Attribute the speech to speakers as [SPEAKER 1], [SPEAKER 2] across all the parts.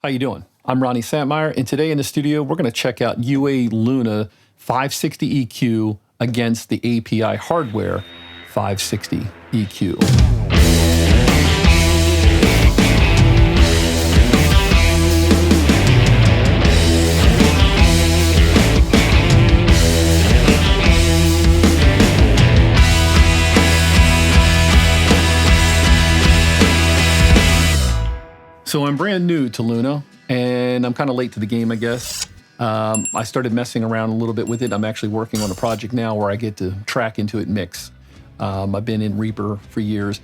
[SPEAKER 1] How you doing? I'm Ronnie Santmeyer, and today in the studio, we're going to check out UA Luna 560 EQ against the API hardware 560 EQ. So I'm brand new to Luna, and I'm kind of late to the game, I guess. I started messing around a little bit with it. I'm actually working on a project now where I get to track into it mix. I've been in Reaper for years.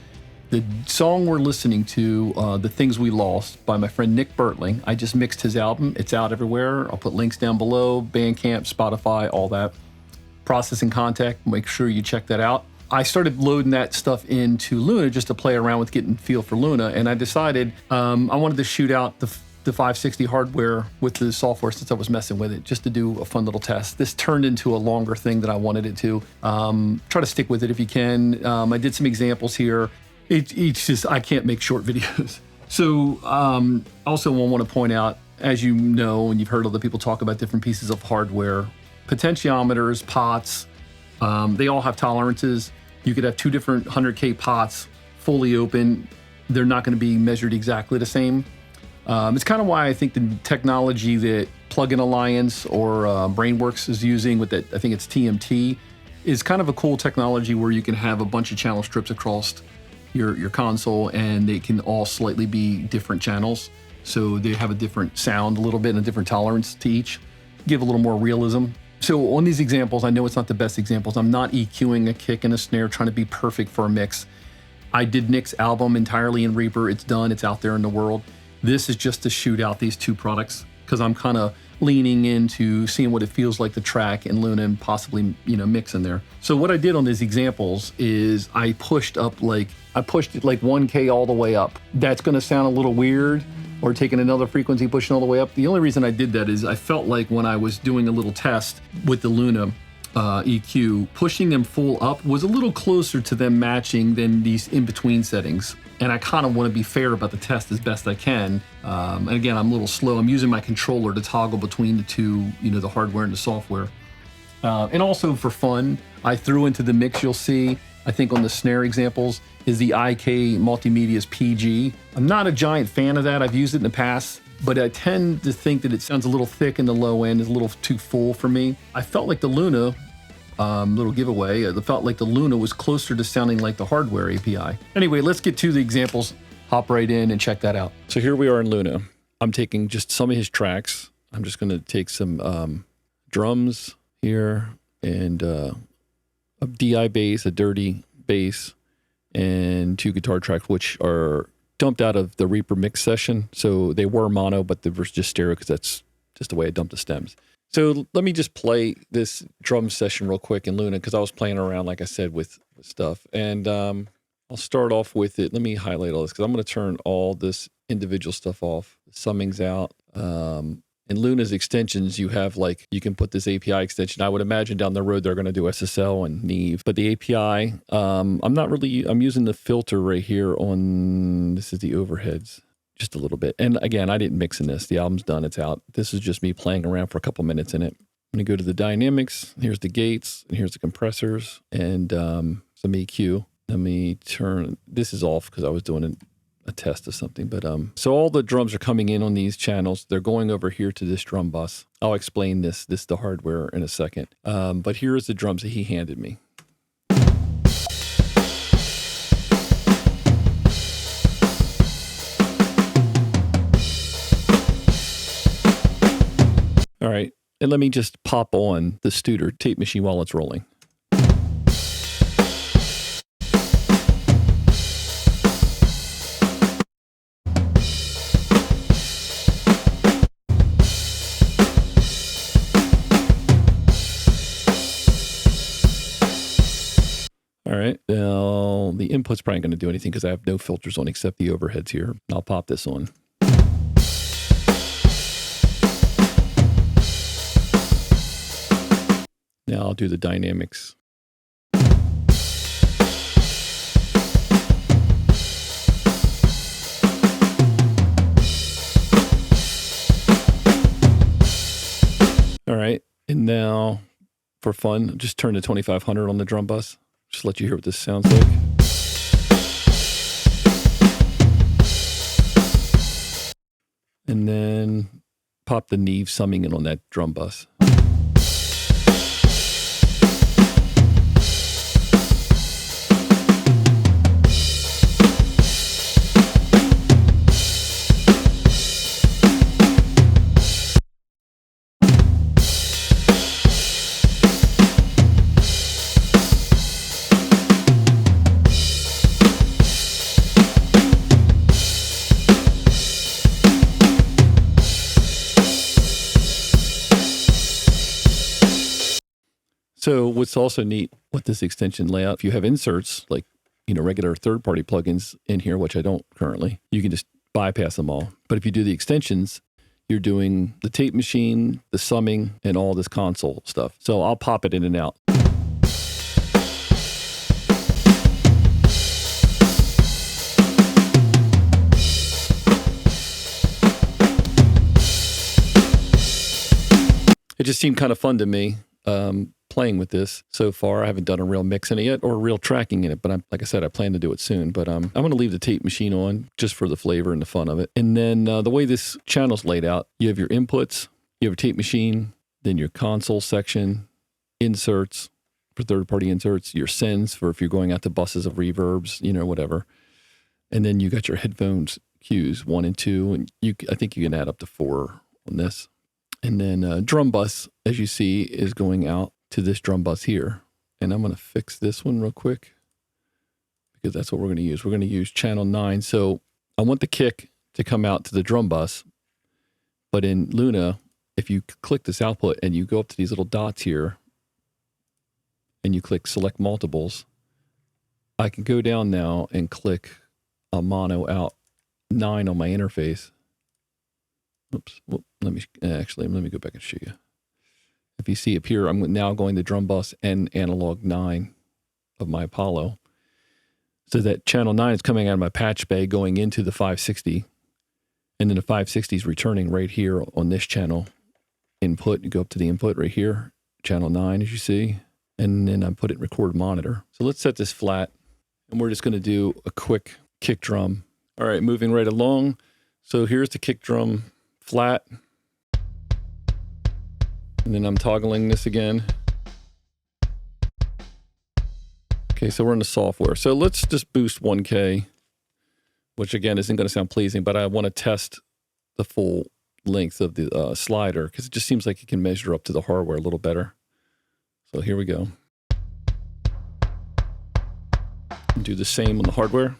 [SPEAKER 1] The song we're listening to, The Things We Lost, by my friend Nick Bertling. I just mixed his album. It's out everywhere. I'll put links down below, Bandcamp, Spotify, all that. Processing Contact, make sure you check that out. I started loading that stuff into Luna just to play around with getting feel for Luna, and I decided I wanted to shoot out the 560 hardware with the software since I was messing with it, just to do a fun little test. This turned into a longer thing than I wanted it to. Try to stick with it if you can. I did some examples here. It's just, I can't make short videos. So also want to point out, as you know, and you've heard other people talk about different pieces of hardware, potentiometers, pots, they all have tolerances. You could have two different 100K pots fully open. They're not going to be measured exactly the same. It's kind of why I think the technology that Plugin Alliance or Brainworks is using with that, I think it's TMT, is kind of a cool technology where you can have a bunch of channel strips across your console, and they can all slightly be different channels. So they have a different sound a little bit and a different tolerance to each, give a little more realism. So on these examples, I know it's not the best examples. I'm not EQing a kick and a snare, trying to be perfect for a mix. I did Nick's album entirely in Reaper. It's done, it's out there in the world. This is just to shoot out these two products because I'm kind of leaning into seeing what it feels like to track in Luna and possibly, mix in there. So what I did on these examples is I pushed it like 1K all the way up. That's going to sound a little weird, or taking another frequency, pushing all the way up. The only reason I did that is I felt like when I was doing a little test with the Luna EQ, pushing them full up was a little closer to them matching than these in-between settings. And I kind of want to be fair about the test as best I can. And again, I'm a little slow. I'm using my controller to toggle between the two, the hardware and the software. And also for fun, I threw into the mix, you'll see, I think on the snare examples, is the IK Multimedia's PG. I'm not a giant fan of that. I've used it in the past, but I tend to think that it sounds a little thick in the low end, is a little too full for me. I felt like the Luna, little giveaway, I felt like the Luna was closer to sounding like the hardware API. Anyway, let's get to the examples, hop right in and check that out. So here we are in Luna. I'm taking just some of his tracks. I'm just gonna take some drums here and a DI bass, a dirty bass, and two guitar tracks, which are dumped out of the Reaper mix session. So they were mono, but they were just stereo because that's just the way I dumped the stems. So let me just play this drum session real quick in Luna because I was playing around, like I said, with stuff. And I'll start off with it. Let me highlight all this because I'm going to turn all this individual stuff off. The summing's out. In Luna's extensions, you have you can put this API extension. I would imagine down the road, they're going to do SSL and Neve. But the API, I'm using the filter right here on, this is the overheads, just a little bit. And again, I didn't mix in this. The album's done, it's out. This is just me playing around for a couple minutes in it. I'm going to go to the dynamics. Here's the gates, and here's the compressors, and some EQ. Let me turn, this is off because I was doing a test of something, but so all the drums are coming in on these channels. They're going over here to this drum bus. I'll explain this the hardware in a second. But here's the drums that he handed me. All right, and let me just pop on the Studer tape machine while it's rolling. All right, now the input's probably going to do anything because I have no filters on except the overheads here. I'll pop this on. Now I'll do the dynamics. And now, for fun, just turn to 2500 on the drum bus. Just let you hear what this sounds like. And then pop the Neve summing in on that drum bus. So what's also neat with this extension layout, if you have inserts, like, you know, regular third-party plugins in here, which I don't currently, you can just bypass them all. But if you do the extensions, you're doing the tape machine, the summing, and all this console stuff. So I'll pop it in and out. It just seemed kind of fun to me. Playing with this so far. I haven't done a real mix in it yet or real tracking in it, but like I said, I plan to do it soon. But I'm going to leave the tape machine on just for the flavor and the fun of it. And then the way this channel's laid out, you have your inputs, you have a tape machine, then your console section, inserts for third-party inserts, your sends for if you're going out to buses of reverbs, you know, whatever. And then you got your headphones cues 1 and 2, and I think you can add up to 4 on this. And then drum bus, as you see, is going out to this drum bus here. And I'm going to fix this one real quick because that's what we're going to use. We're going to use channel 9. So I want the kick to come out to the drum bus. But in Luna, if you click this output and you go up to these little dots here and you click select multiples, I can go down now and click a mono out 9 on my interface. Oops. Well, let me go back and show you. If you see up here, I'm now going to drum bus and analog 9 of my Apollo. So that channel 9 is coming out of my patch bay going into the 560. And then the 560 is returning right here on this channel input. You go up to the input right here, channel 9 as you see. And then I put it in record monitor. So let's set this flat. And we're just going to do a quick kick drum. All right, moving right along. So here's the kick drum flat. And then I'm toggling this again. Okay, so we're in the software. So let's just boost 1K, which again isn't going to sound pleasing, but I want to test the full length of the slider because it just seems like it can measure up to the hardware a little better. So here we go. And do the same on the hardware.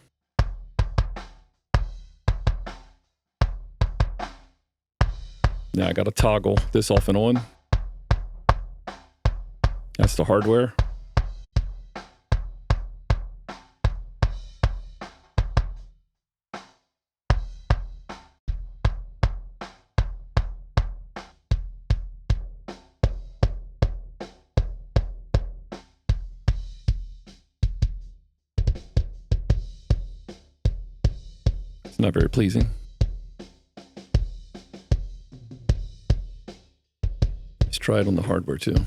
[SPEAKER 1] Now I got to toggle this off and on. That's the hardware. It's not very pleasing. Let's try it on the hardware too.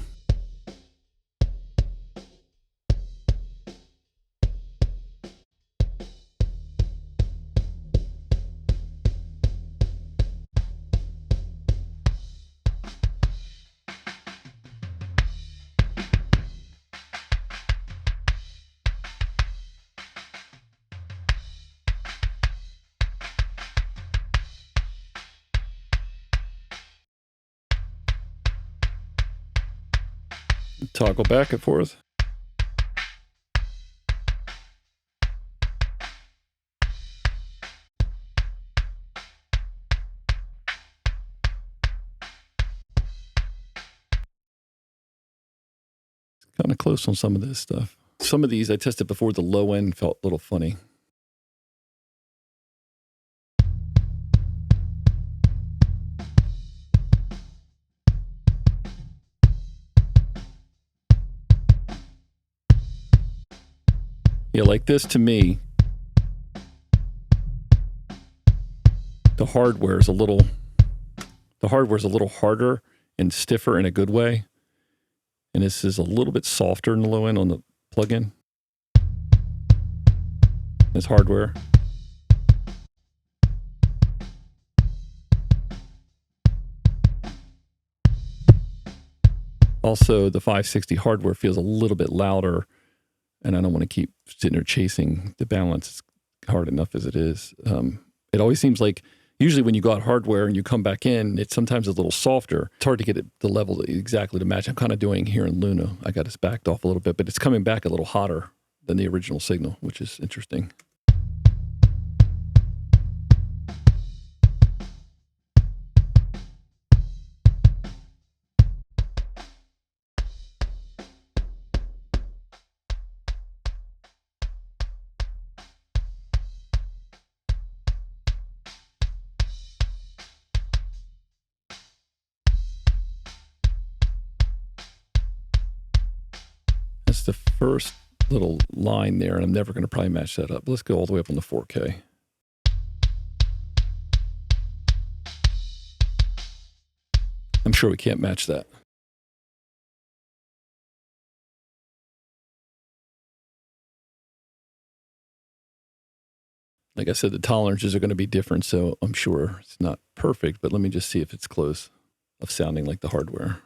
[SPEAKER 1] Toggle back and forth. Kind of close on some of this stuff. Some of these I tested before, the low end felt a little funny. Yeah, like this to me, the hardware is a little harder and stiffer in a good way. And this is a little bit softer in the low end on the plug-in. This hardware. Also, the 560 hardware feels a little bit louder, and I don't want to keep sitting there chasing the balance. It's hard enough as it is. It always seems like, usually when you go out hardware and you come back in, it's sometimes a little softer. It's hard to get it the level exactly to match. I'm kind of doing here in Luna. I got this backed off a little bit, but it's coming back a little hotter than the original signal, which is interesting. That's the first little line there, and I'm never going to probably match that up. Let's go all the way up on the 4K. I'm sure we can't match that. Like I said, the tolerances are going to be different, so I'm sure it's not perfect, but let me just see if it's close of sounding like the hardware.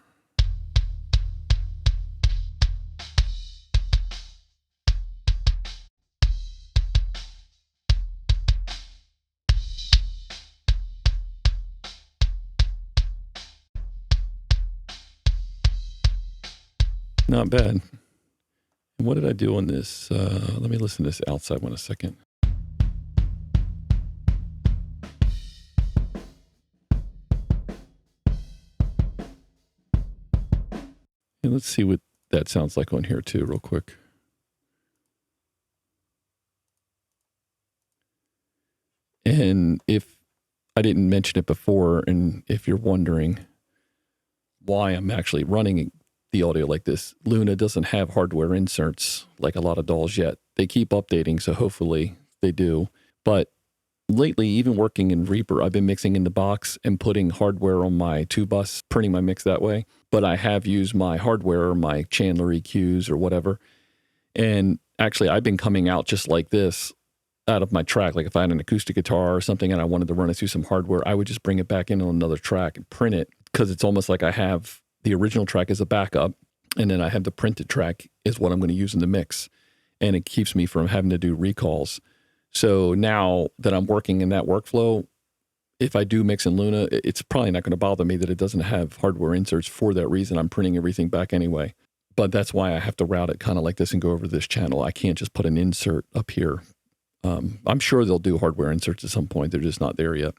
[SPEAKER 1] Not bad. And what did I do on this? Let me listen to this outside one a second. And let's see what that sounds like on here too, real quick. And if I didn't mention it before, and if you're wondering why I'm actually running the audio like this, Luna doesn't have hardware inserts like a lot of DAWs yet. They keep updating, so hopefully they do. But lately, even working in Reaper, I've been mixing in the box and putting hardware on my 2-bus, printing my mix that way. But I have used my hardware, my Chandler EQs or whatever. And actually, I've been coming out just like this out of my track. Like if I had an acoustic guitar or something and I wanted to run it through some hardware, I would just bring it back in on another track and print it, because it's almost like I have the original track as a backup, and then I have the printed track is what I'm going to use in the mix. And it keeps me from having to do recalls. So now that I'm working in that workflow, if I do mix in Luna, it's probably not going to bother me that it doesn't have hardware inserts for that reason. I'm printing everything back anyway. But that's why I have to route it kind of like this and go over this channel. I can't just put an insert up here. I'm sure they'll do hardware inserts at some point. They're just not there yet.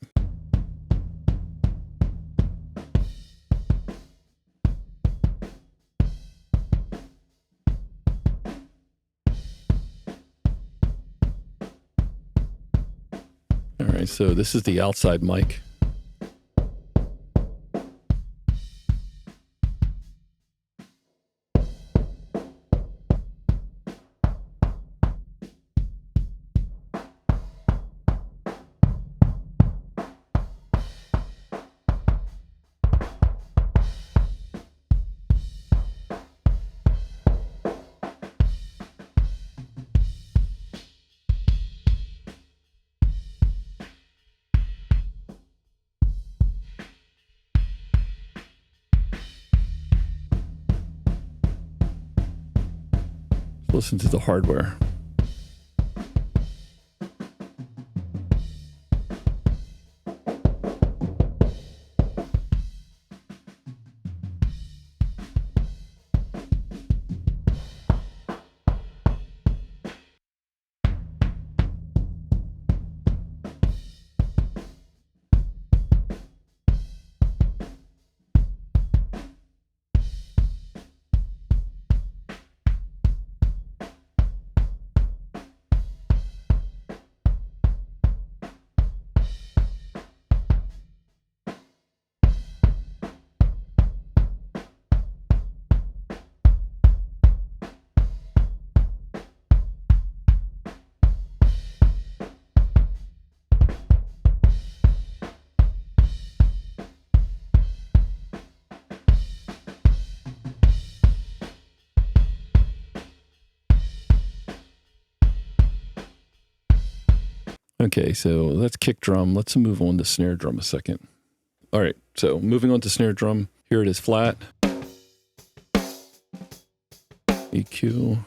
[SPEAKER 1] All right, so this is the outside mic. Listen to the hardware. Okay, so that's kick drum. Let's move on to snare drum a second. All right, so moving on to snare drum. Here it is flat. EQ.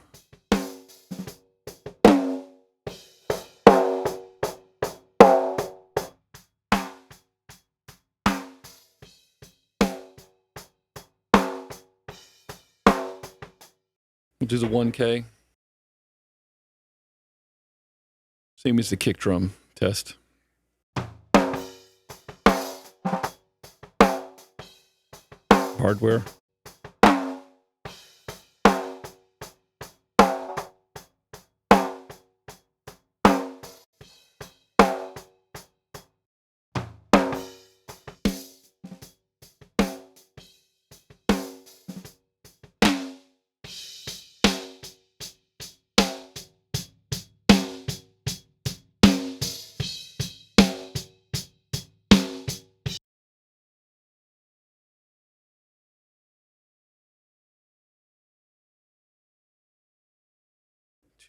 [SPEAKER 1] We'll do the 1K. Same as the kick drum test. Hardware.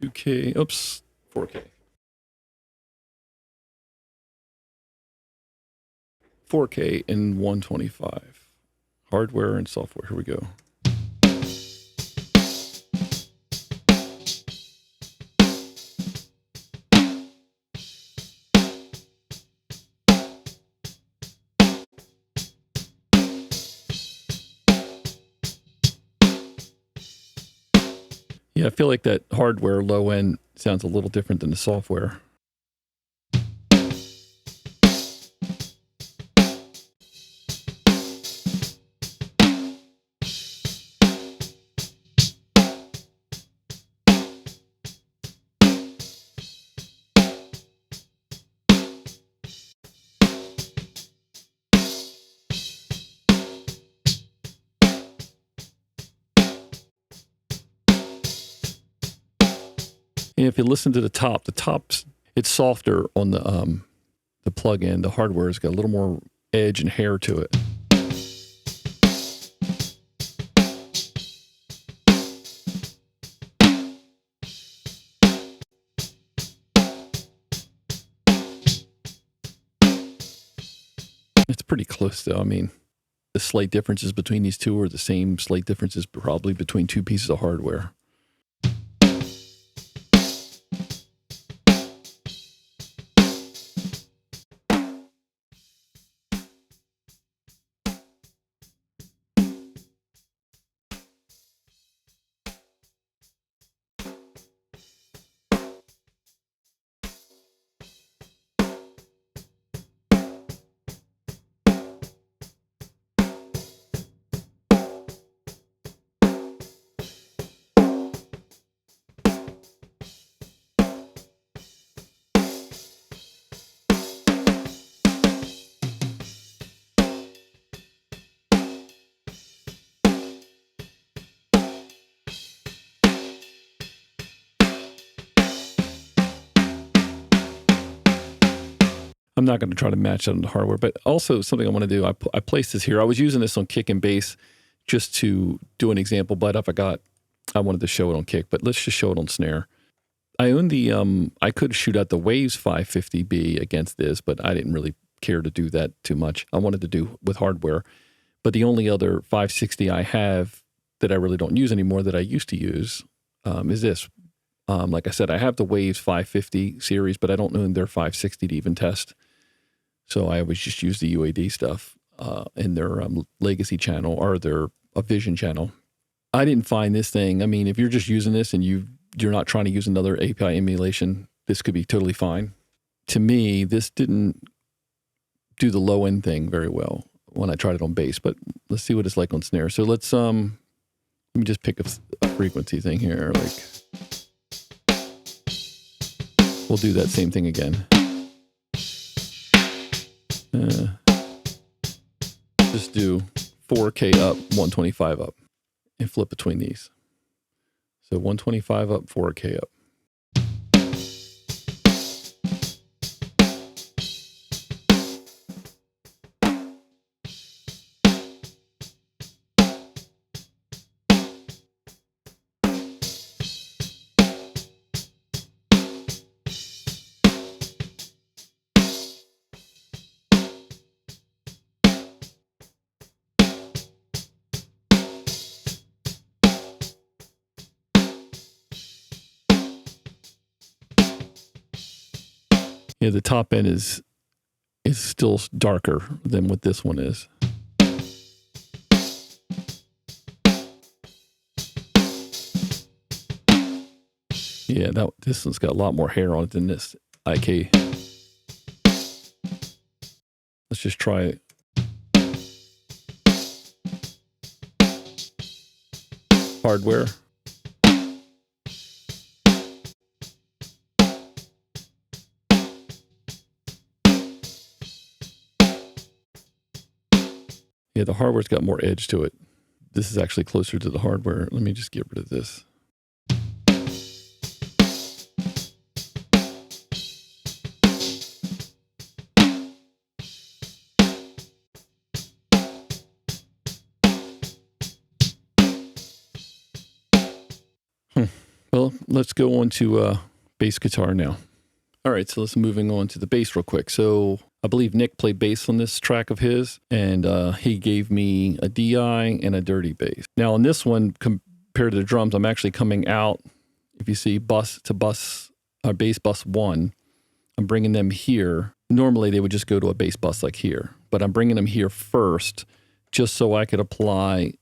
[SPEAKER 1] $2K, oops, $4K. $4K and $125. Hardware and software, here we go. Yeah, I feel like that hardware low end sounds a little different than the software. And if you listen to the top's it's softer on the plug-in. The hardware's got a little more edge and hair to it. It's pretty close though. I mean, the slight differences between these two are the same slight differences probably between two pieces of hardware. I'm not going to try to match that on the hardware, but also something I want to do, I placed this here. I was using this on kick and bass just to do an example, but if I wanted to show it on kick, but let's just show it on snare. I own the, I could shoot out the Waves 550B against this, but I didn't really care to do that too much. I wanted to do with hardware, but the only other 560 I have that I really don't use anymore that I used to use is this. Like I said, I have the Waves 550 series, but I don't own their 560 to even test. So I always just use the UAD stuff in their legacy channel or their Vision channel. I didn't find this thing. I mean, if you're just using this and you're not trying to use another API emulation, this could be totally fine. To me, this didn't do the low end thing very well when I tried it on bass, but let's see what it's like on snare. So let me just pick a frequency thing here. Like, we'll do that same thing again. Just do 4K up, 125 up, and flip between these. So 125 up, 4K up. Yeah, the top end is still darker than what this one is. Yeah, this one's got a lot more hair on it than this IK. Let's just try it. Hardware. Yeah, the hardware's got more edge to it. This is actually closer to the hardware. Let me just get rid of this. Well, let's go on to bass guitar now. All right, so let's moving on to the bass real quick. So I believe Nick played bass on this track of his, and he gave me a DI and a dirty bass. Now on this one, compared to the drums, I'm actually coming out, if you see bus to bus, or bass bus 1, I'm bringing them here. Normally they would just go to a bass bus like here, but I'm bringing them here first just so I could apply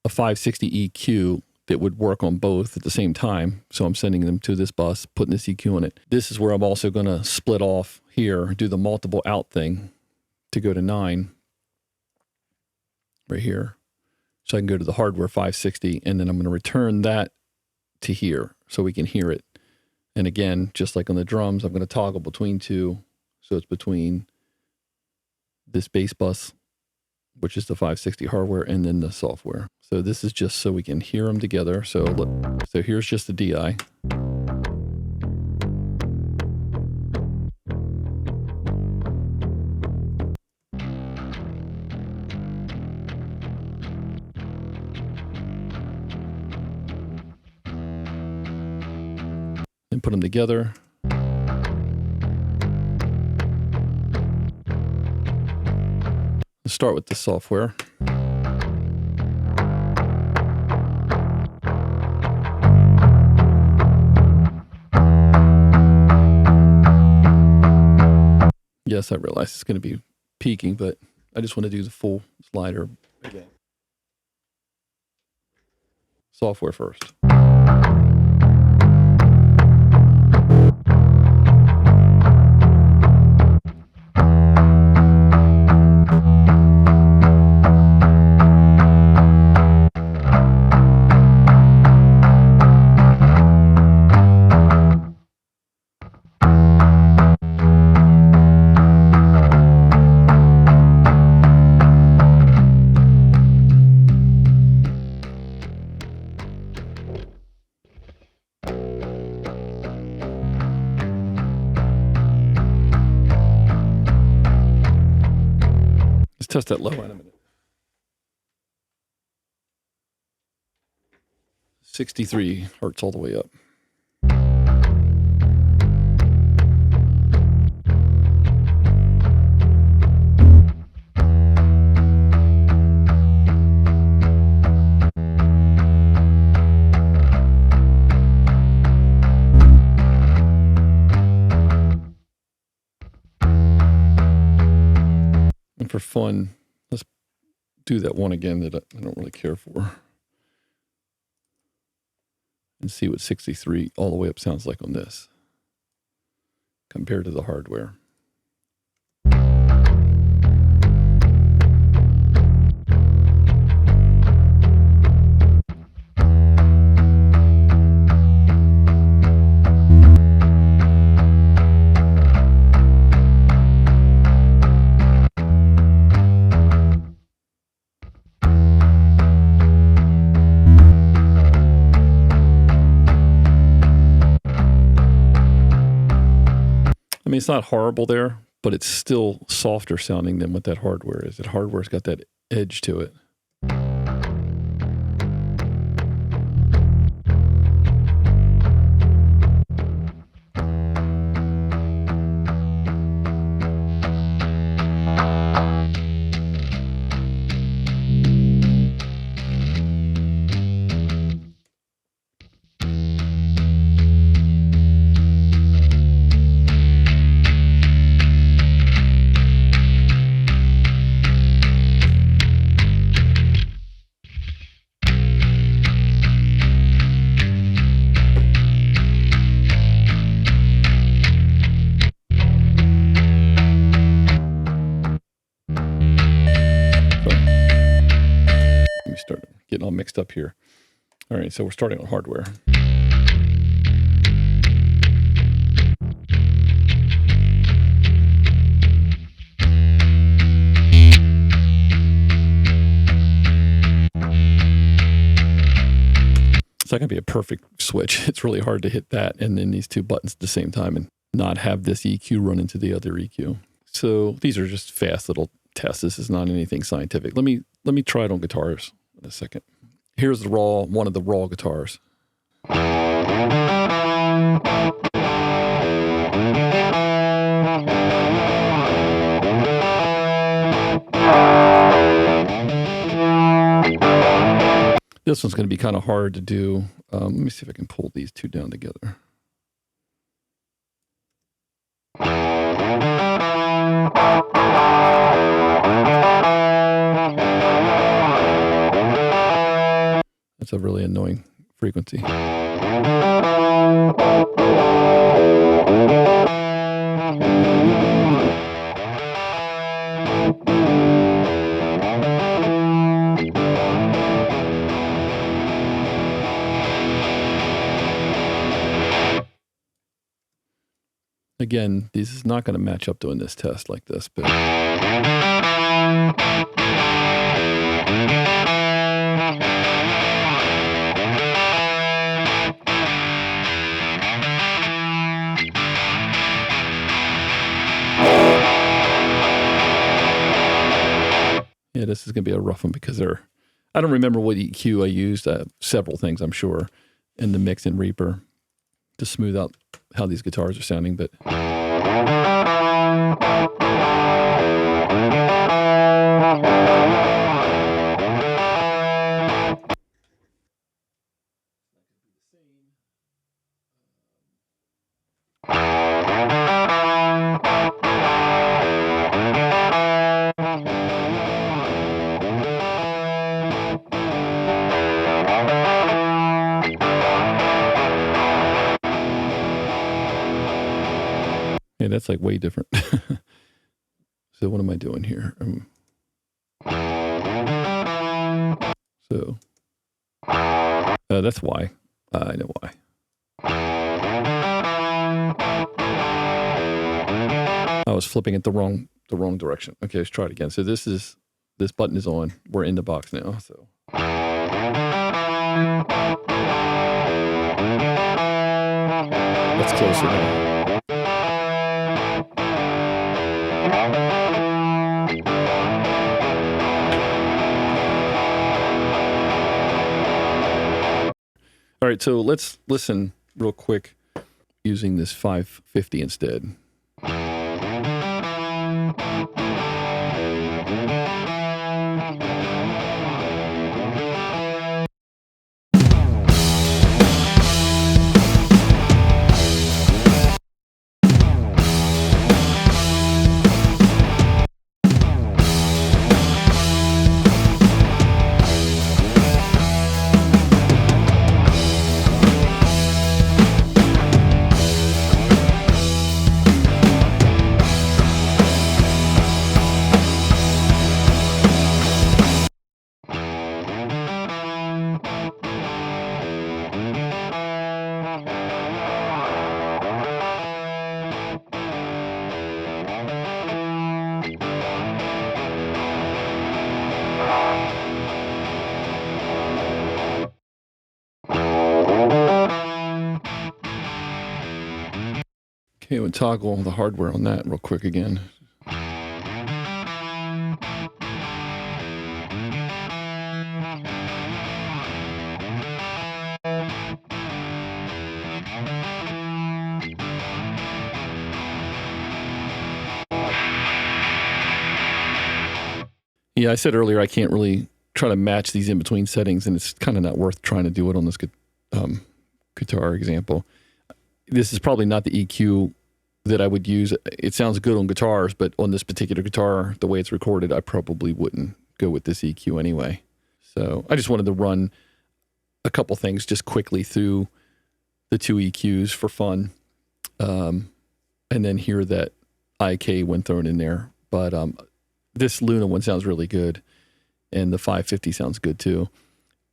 [SPEAKER 1] a 560 EQ that would work on both at the same time. So I'm sending them to this bus, putting this EQ on it. This is where I'm also going to split off here, do the multiple out thing to go to 9 right here. So I can go to the hardware 560, and then I'm going to return that to here so we can hear it. And again, just like on the drums, I'm going to toggle between two. So it's between this bass bus, which is the 560 hardware, and then the software. So this is just so we can hear them together. So here's just the DI. And put them together. Let's start with the software. Yes, I realize it's going to be peaking, but I just want to do the full slider again. Software first. Let's test that low in a minute. 63 hertz all the way up. And for fun, let's do that one again that I don't really care for. And see what 63 all the way up sounds like on this compared to the hardware. I mean, it's not horrible there, but it's still softer sounding than what that hardware is. That hardware's got that edge to it. getting all mixed up here. All right, so we're starting on hardware. It's not going to be a perfect switch. It's really hard to hit that and then these two buttons at the same time and not have this EQ run into the other EQ. So these are just fast little tests. This is not anything scientific. Let me try it on guitars in a second. Here's the one of the raw guitars. This one's going to be kind of hard to do. Let me see if I can pull these two down together. That's a really annoying frequency. Again, this is not going to match up doing this test like this, but yeah, this is going to be a rough one because I don't remember what EQ I used. Several things, I'm sure, in the mix in Reaper to smooth out how these guitars are sounding, but yeah, that's like way different. So what am I doing here? So that's why. I know why. I was flipping it the wrong direction. Okay, let's try it again. So this button is on. We're in the box now. So that's closer now. All right, so let's listen real quick using this 550 instead. Okay, we'll toggle the hardware on that real quick again. Yeah, I said earlier I can't really try to match these in between settings, and it's kind of not worth trying to do it on this guitar example. This is probably not the EQ that I would use. It sounds good on guitars, but on this particular guitar, the way it's recorded, I probably wouldn't go with this EQ anyway. So I just wanted to run a couple things just quickly through the two EQs for fun, and then hear that IK when thrown in there. But this Luna one sounds really good, and the 550 sounds good too.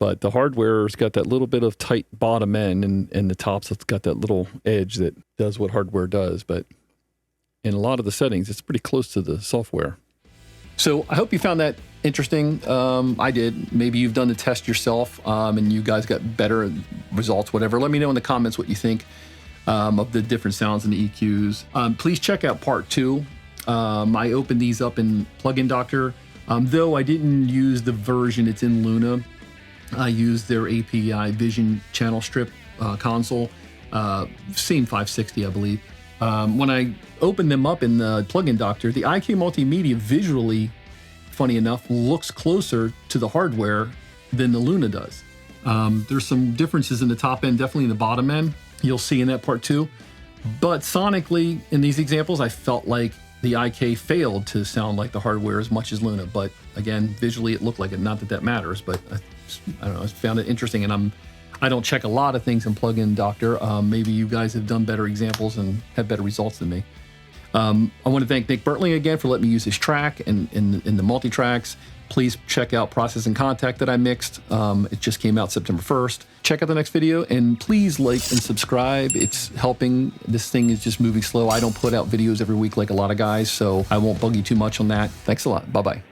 [SPEAKER 1] But the hardware's got that little bit of tight bottom end, and the tops it's got that little edge that does what hardware does. But in a lot of the settings, it's pretty close to the software. So I hope you found that interesting. I did. Maybe you've done the test yourself, and you guys got better results, whatever. Let me know in the comments what you think of the different sounds and the EQs. Please check out part 2. I opened these up in Plugin Doctor. Though I didn't use the version it's in Luna, I used their API Vision channel strip console, same 560, I believe. When I opened them up in the Plugin Doctor, the IK Multimedia visually, funny enough, looks closer to the hardware than the Luna does. There's some differences in the top end, definitely in the bottom end. You'll see in that part 2. But sonically, in these examples, I felt like the IK failed to sound like the hardware as much as Luna. But again, visually it looked like it. Not that that matters, but I don't know. I found it interesting, and I don't check a lot of things in Plugin Doctor. Maybe you guys have done better examples and have better results than me. I want to thank Nick Bertling again for letting me use his track and in the multi-tracks. Please check out Process and Contact that I mixed. It just came out September 1st. Check out the next video, and please like and subscribe. It's helping. This thing is just moving slow. I don't put out videos every week like a lot of guys, so I won't bug you too much on that. Thanks a lot. Bye-bye.